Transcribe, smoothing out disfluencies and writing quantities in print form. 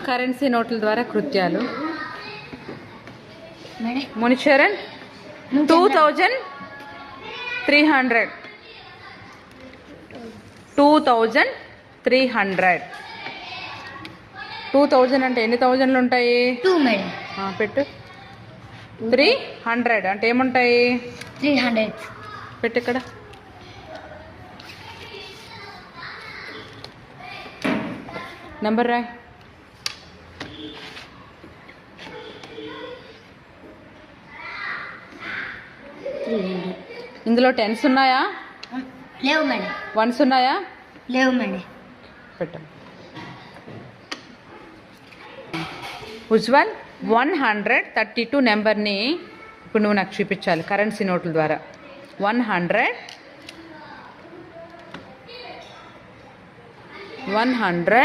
Currency నోట్ల ద్వారా కృత్యాలు. మునిచరణ్ 2300. 2300. 2000 అంటే ఎన్ని థౌజండ్లు ఉంటాయి? 2 మేడం. పెట్టు. 300 అంటే ఏముంటాయి? 300. పెట్టు ఇక్కడ. నెంబర్ రాయ్. ఇందులో 10s ఉన్నాయా? లేవు మేడం. 1s ఉన్నాయా? లేవు మేడం. పెట్టు. ఉజ్వల్ 132 నెంబర్ని ఇప్పుడు నువ్వు నాకు చూపించాలి కరెన్సీ నోట్ల ద్వారా. 100 100